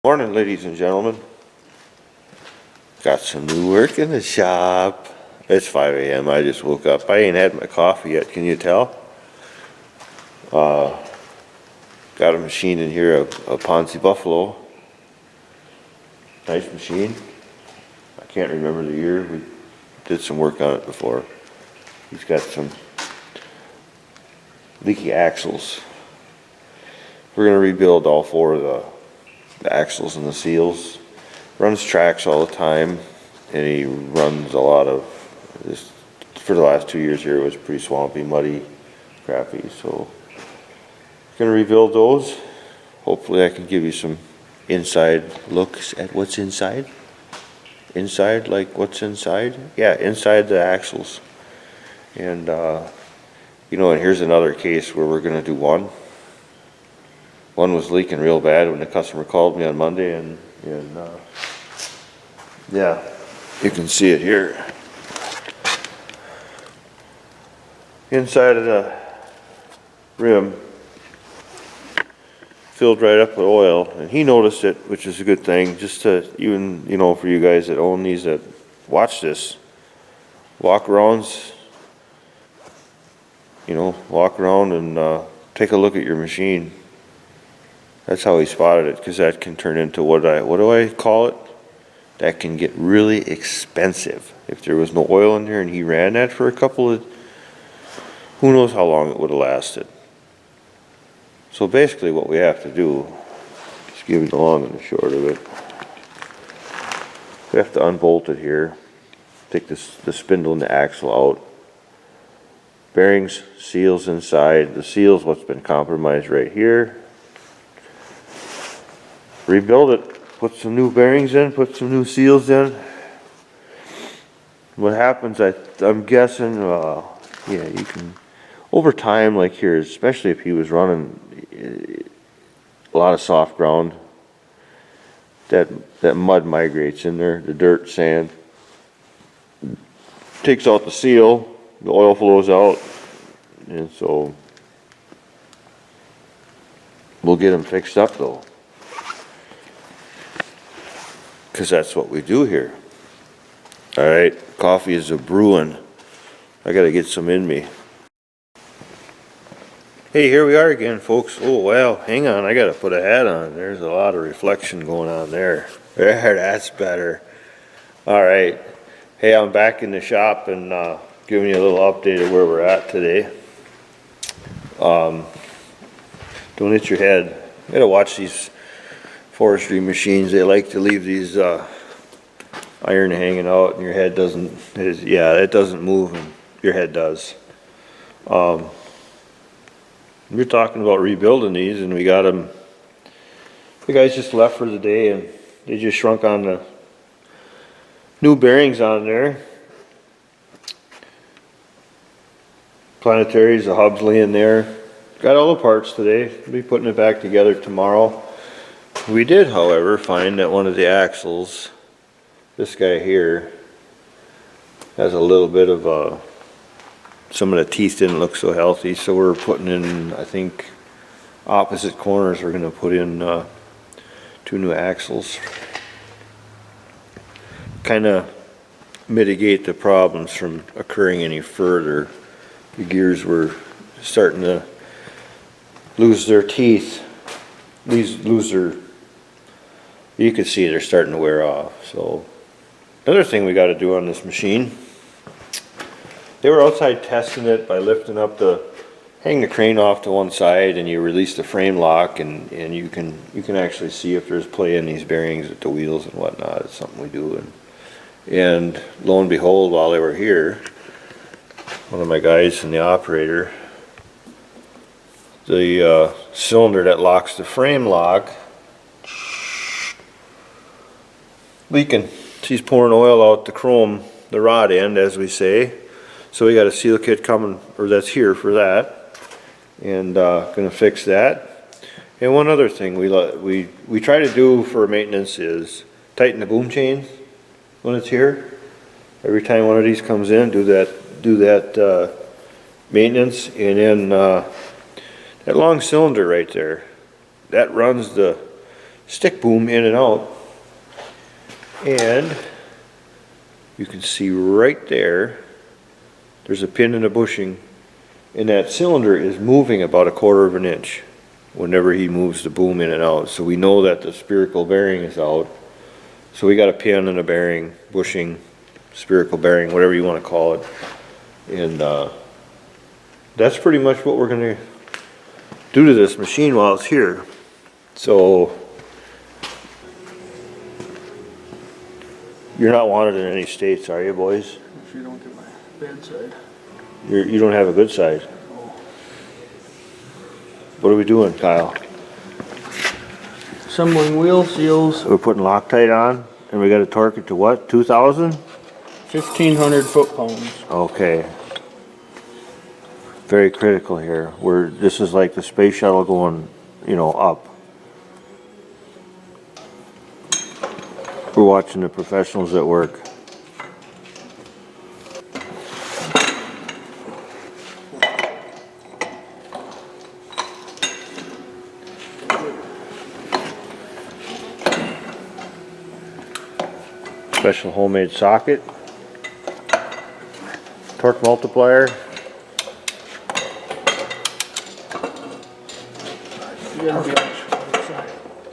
Morning, ladies and gentlemen. Got some new work in the shop. It's 5 a.m. I just woke up. I ain't had my coffee yet, can you tell? Got a machine in here, a Ponsse Buffalo. Nice machine. I can't remember the year. We did some work on it before. He's got some leaky axles. We're going to rebuild all four of the axles and the seals. Runs tracks all the time, and he runs a lot of this. For the last 2 years here, it was pretty swampy, muddy, crappy. So gonna rebuild those. Hopefully I can give you some inside looks at what's inside. Inside, like what's inside? Yeah, inside the axles. And and here's another case where we're gonna do one. One was leaking real bad when the customer called me on Monday, and yeah, you can see it here. Inside of the rim filled right up with oil, and he noticed it, which is a good thing. Just to even, for you guys that own these, that watch this, walk arounds, walk around and take a look at your machine. That's how he spotted it, because that can turn into what do I call it? That can get really expensive. If there was no oil in there and he ran that for a couple of, who knows how long it would have lasted. So basically what we have to do, just give you the long and the short of it, we have to unbolt it here, take the spindle and the axle out. Bearings, seals inside. The seals, what's been compromised right here. Rebuild it, put some new bearings in, put some new seals in. What happens, I'm guessing, you can, over time, like here, especially if he was running a lot of soft ground, that mud migrates in there, the dirt, sand, takes out the seal, the oil flows out, and so we'll get them fixed up though. Because that's what we do here. All right, coffee is a brewing. I got to get some in me. Hey, here we are again, folks. Oh, well, hang on. I got to put a hat on. There's a lot of reflection going on there. There, that's better. All right. Hey, I'm back in the shop and giving you a little update of where we're at today. Don't hit your head. You got to watch these forestry machines. They like to leave these iron hanging out, and your head doesn't. It doesn't move, and your head does. We're talking about rebuilding these, and we got them. The guys just left for the day, and they just shrunk on the new bearings on there. Planetaries, the hubs laying there. Got all the parts today. We'll be putting it back together tomorrow. We did, however, find that one of the axles, this guy here, has a little bit of some of the teeth didn't look so healthy, so we're putting in, I think, opposite corners, we're going to put in 2 new axles. Kind of mitigate the problems from occurring any further. The gears were starting to lose their teeth, lose their, you can see they're starting to wear off. So another thing we got to do on this machine, they were outside testing it by lifting up hang the crane off to one side, and you release the frame lock, and you can actually see if there's play in these bearings at the wheels and whatnot. It's something we do, and lo and behold, while they were here, one of my guys and the operator, the cylinder that locks the frame lock leaking. She's pouring oil out the chrome, the rod end, as we say. So we got a seal kit coming, or that's here for that, and gonna fix that. And one other thing we try to do for maintenance is tighten the boom chains when it's here. Every time one of these comes in, do that maintenance, and then that long cylinder right there, that runs the stick boom in and out. And you can see right there, there's a pin and a bushing, and that cylinder is moving about 1/4 of an inch whenever he moves the boom in and out. So we know that the spherical bearing is out. So we got a pin and a bearing, bushing, spherical bearing, whatever you want to call it. And that's pretty much what we're going to do to this machine while it's here. So you're not wanted in any states, are you, boys? If you don't get my bad side. You don't have a good side. Oh. What are we doing, Kyle? Assembling wheel seals, We're putting Loctite on, and we got to torque it to what? 2,000? 1,500 foot-pounds. Okay. Very critical here. This is like the space shuttle going, you know, up. We're watching the professionals at work. Special homemade socket. Torque multiplier. You gotta be on the side.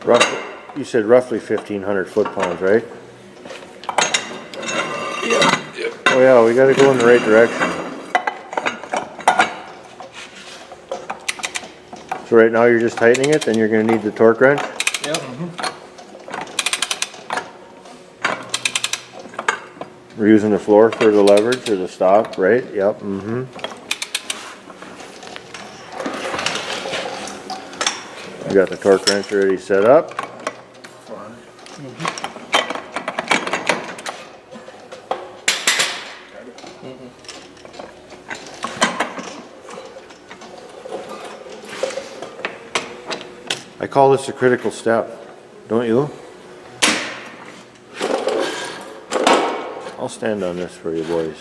Roughly, you said roughly 1,500 foot-pounds, right? Oh yeah, we gotta go in the right direction. So right now you're just tightening it, then you're gonna need the torque wrench? Yep. We're using the floor for the leverage or the stop, right? Yep, mm-hmm. You got the torque wrench already set up. I call this a critical step, don't you? I'll stand on this for you boys.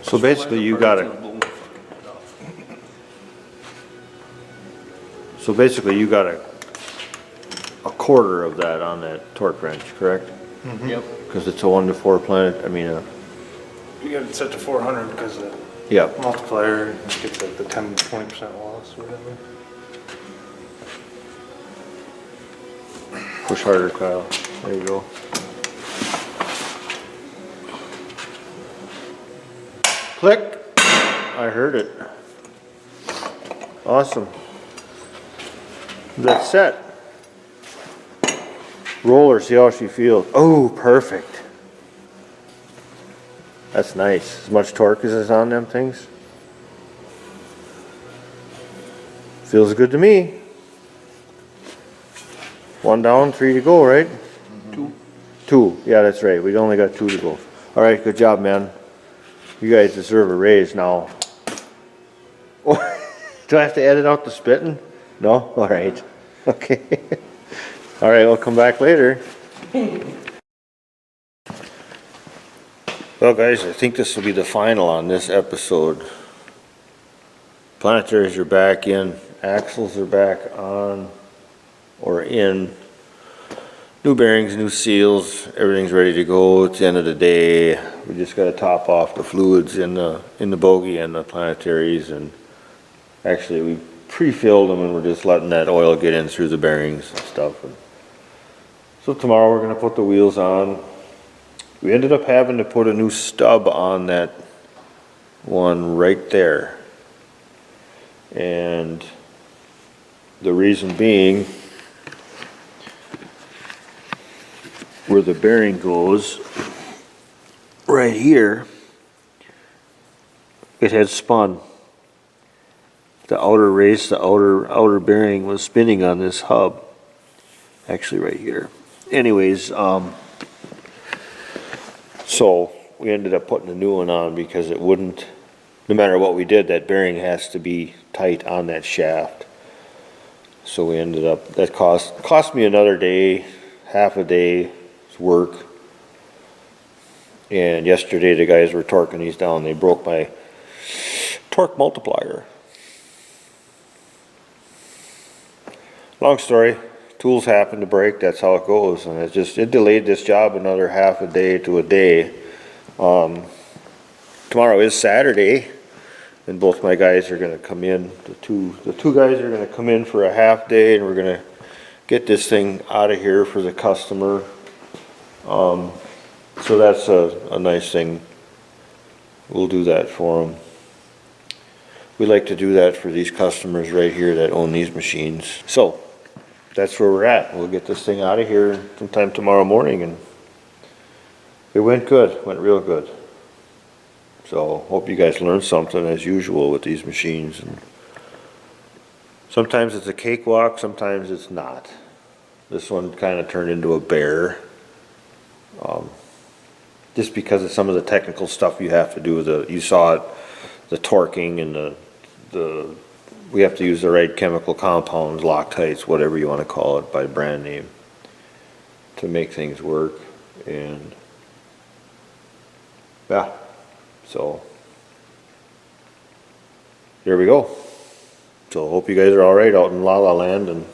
So basically you got a quarter of that on that torque wrench, correct? Yep. Because it's a 1-to-4 planet, You got it set to 400 because the yep. multiplier gets like the 10-20% loss or whatever. Push harder, Kyle. There you go. Click. I heard it. Awesome. That's set. Roll her, see how she feels. Oh, perfect. That's nice. As much torque as is on them things. Feels good to me. 1 down, 3 to go, right? 2. 2. Yeah, that's right. We only got 2 to go. All right, good job, man. You guys deserve a raise now. Do I have to edit out the spitting? No? All right. Okay. All right, we'll come back later. Well, guys, I think this will be the final on this episode. Planetaries are back in. Axles are back on or in. New bearings, new seals, everything's ready to go. It's the end of the day. We just got to top off the fluids in the bogie and the planetaries, and actually we pre-filled them and we're just letting that oil get in through the bearings and stuff. So tomorrow we're going to put the wheels on. We ended up having to put a new stub on that one right there. And the reason being, where the bearing goes, right here, it had spun. The outer race, the outer bearing was spinning on this hub. Actually right here. Anyways, so we ended up putting a new one on because it wouldn't, no matter what we did, that bearing has to be tight on that shaft. So we ended up, that cost me another day, half a day's work. And yesterday the guys were torquing these down, they broke my torque multiplier. Long story, tools happen to break, that's how it goes, and it delayed this job another half a day to a day. Tomorrow is Saturday, and both my guys are gonna come in, the two guys are gonna come in for a half day, and we're gonna get this thing out of here for the customer. So that's a nice thing. We'll do that for them. We like to do that for these customers right here that own these machines. So, that's where we're at. We'll get this thing out of here sometime tomorrow morning, and it went good, went real good. So, hope you guys learned something as usual with these machines. And sometimes it's a cakewalk, sometimes it's not. This one kind of turned into a bear. Just because of some of the technical stuff you have to do with you saw it, the torquing and we have to use the right chemical compounds, Loctites, whatever you want to call it by brand name, to make things work. And yeah, so here we go. So hope you guys are all right out in La La Land. And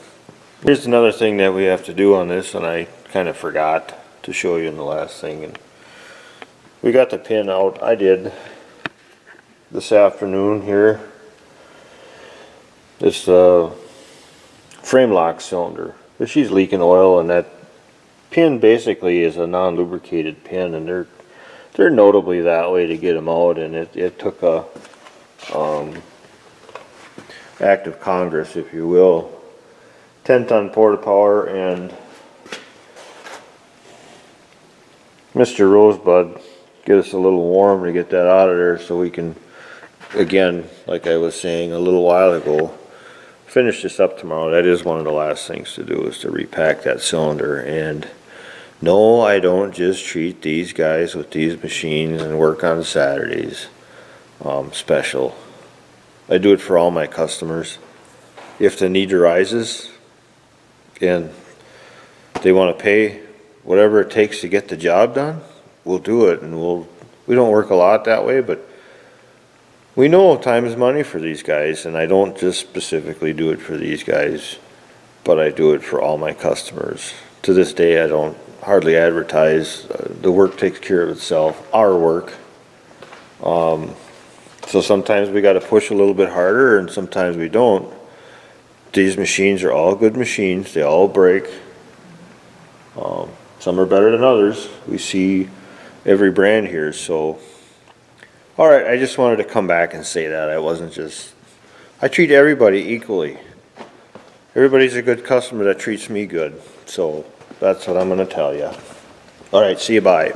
here's another thing that we have to do on this, and I kind of forgot to show you in the last thing. And we got the pin out. I did this afternoon here. This frame lock cylinder. She's leaking oil, and that pin basically is a non-lubricated pin, and they're notably that way to get them out. And it took a act of Congress, if you will, 10-ton porta power, and Mr. Rosebud get us a little warm to get that out of there, so we can, again, like I was saying a little while ago, finish this up tomorrow. That is one of the last things to do, is to repack that cylinder. And no, I don't just treat these guys with these machines and work on Saturdays special. I do it for all my customers. If the need arises and they want to pay whatever it takes to get the job done, we'll do it. And we don't work a lot that way, but we know time is money for these guys, and I don't just specifically do it for these guys, but I do it for all my customers. To this day, I don't hardly advertise. The work takes care of itself, our work. So sometimes we got to push a little bit harder, and sometimes we don't. These machines are all good machines. They all break. Some are better than others. We see every brand here. So, all right, I just wanted to come back and say that. I treat everybody equally. Everybody's a good customer that treats me good. So that's what I'm going to tell you. All right, see you, bye.